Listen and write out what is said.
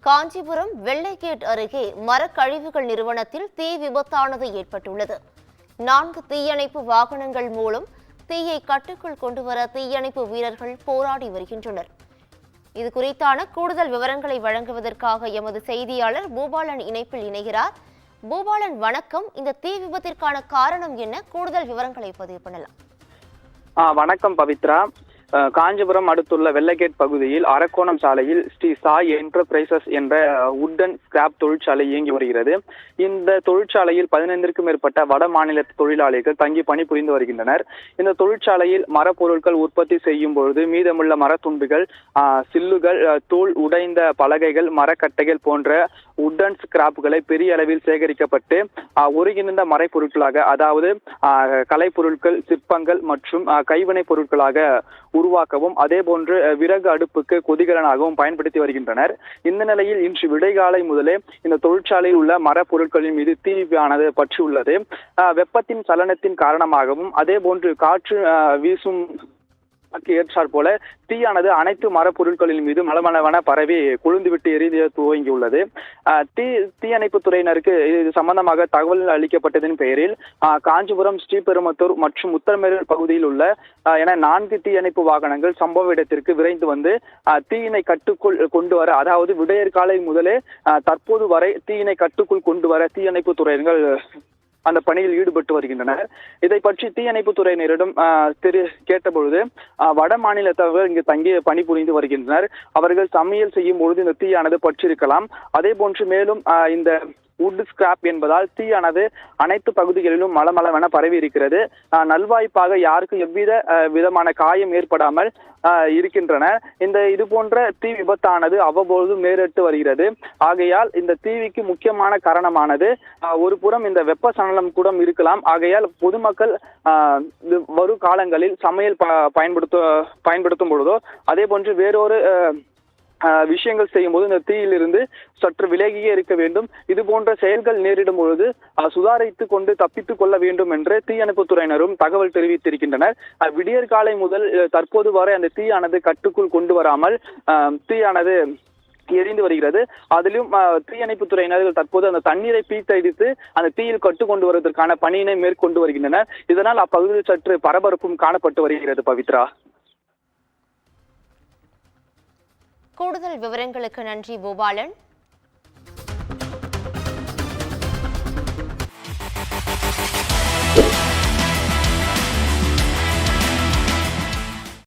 காஞ்சிபுரம் வெள்ளைகேட் அருகே மரக்கழிவுகள் நிறுவனத்தில் தீ விபத்தானது ஏற்பட்டுள்ளது. 4 தீயணைப்பு வாகனங்கள் மூலம் தீயை கட்டுக்குள் கொண்டுவர தீயணைப்பு வீரர்கள் போராடி வருகின்றனர். இது குறித்தான கூடுதல் விவரங்களை வழங்குவதற்காக எமது செய்தியாளர் பூபாலன் இணைப்பில் இணைகிறார். பூபாலன், வணக்கம். இந்த தீ விபத்திற்கான காரணம் என்ன? கூடுதல் விவரங்களை பதிவு பண்ணலாம். வணக்கம் பவித்ரா. காஞ்சிபுரம் அடுத்துள்ள வெள்ளைகேட் பகுதியில் அரக்கோணம் சாலையில் ஸ்ரீ சாய் என்டர்பிரைசஸ் என்ற உட்டன் ஸ்கிராப் தொழிற்சாலை இயங்கி வருகிறது. இந்த தொழிற்சாலையில் 15க்கும் மேற்பட்ட வட மாநில தொழிலாளிகள் தங்கி பணிபுரிந்து வருகின்றனர். இந்த தொழிற்சாலையில் மரப்பொருட்கள் உற்பத்தி செய்யும் பொழுது மீதமுள்ள மரத்துண்டுகள், சில்லுகள், தூள், உடைந்த பலகைகள், மரக்கட்டைகள் போன்ற உட்டன் ஸ்கிராப்புகளை பெரிய அளவில் சேகரிக்கப்பட்டு ஒருங்கிணைந்த மறைப்பொருட்களாக, அதாவது கலைப்பொருட்கள், சிற்பங்கள் மற்றும் கைவினைப் பொருட்களாக உருவாக்கவும் அதே போன்று விறகு அடுப்புக்கு கொதிகலனாகவும் பயன்படுத்தி வருகின்றனர். இந்த நிலையில் இன்று விடைகாலை முதலே இந்த தொழிற்சாலையில் உள்ள மரப்பொருட்களின் மீது தீயானது பற்றியுள்ளது. வெப்பத்தின் சலனத்தின் காரணமாகவும் அதே போன்று காற்று வீசும் ஏற்றாற் போல தீயானது அனைத்து மரப்பொருட்களின் மீது மலமளவென பரவி கொழுந்துவிட்டு எரிய துவங்கியுள்ளது. தீயணைப்பு துறையினருக்கு இது சம்பந்தமாக தகவல் அளிக்கப்பட்டதன் பெயரில் காஞ்சிபுரம், ஸ்ரீபெரும்புதூர் மற்றும் உத்தரமேரூர் பகுதியில் உள்ள என 4 தீயணைப்பு வாகனங்கள் சம்பவ இடத்திற்கு விரைந்து வந்து தீயினை கட்டுக்குள் கொண்டு வர, அதாவது விடையற்காலை முதலே தற்போது வரை தீயினை கட்டுக்குள் கொண்டு வர தீயணைப்பு துறையினர்கள் அந்த பணியில் ஈடுபட்டு வருகின்றனர். இதை பற்றி தீயணைப்பு துறையினரிடம் கேட்டபொழுது வட மாநிலத்தவர்கள் இங்கு தங்கி பணிபுரிந்து வருகின்றனர். அவர்கள் சமையல் செய்யும் பொழுது இந்த தீயானது பற்றிருக்கலாம். அதே போன்று மேலும் இந்த உட் ஸ்கிராப் என்பதால் தீயானது அனைத்து பகுதிகளிலும் மளமளவென பரவி இருக்கிறது. நல்வாய்ப்பாக யாருக்கும் எவ்வித விதமான காயம் ஏற்படாமல் இருக்கின்றன. இது போன்ற தீ விபத்தானது அவ்வப்போது நேரிட்டு வருகிறது. ஆகையால் இந்த தீவிக்கு முக்கியமான காரணமானது ஒரு புறம் இந்த வெப்ப சலனம் கூட இருக்கலாம். ஆகையால் பொதுமக்கள் வரும் காலங்களில் சமையல் பயன்படுத்தும் பொழுதோ அதே போன்று வேறொரு விஷயங்கள் செய்யும் போது இந்த தீயிலிருந்து சற்று விலகியே இருக்க வேண்டும். இது போன்ற செயல்கள் நேரிடும் பொழுது சுதாரித்துக் கொண்டு தப்பித்துக் கொள்ள வேண்டும் என்று தீயணைப்பு துறையினரும் தகவல் தெரிவித்திருக்கின்றனர். விடியற்காலை முதல் தற்போது வரை அந்த தீயானது கட்டுக்குள் கொண்டு வராமல் தீயானது எரிந்து வருகிறது. அதிலும் தீயணைப்பு துறையினர்கள் தற்போது அந்த தண்ணீரை பீத்தடித்து அந்த தீயில் கட்டு கொண்டு வருவதற்கான பணியினை மேற்கொண்டு வருகின்றனர். இதனால் அப்பகுதியில் சற்று பரபரப்பும் காணப்பட்டு வருகிறது. பவித்ரா, கூடுதல் விவரங்களுக்கு நன்றி பூபாலன்.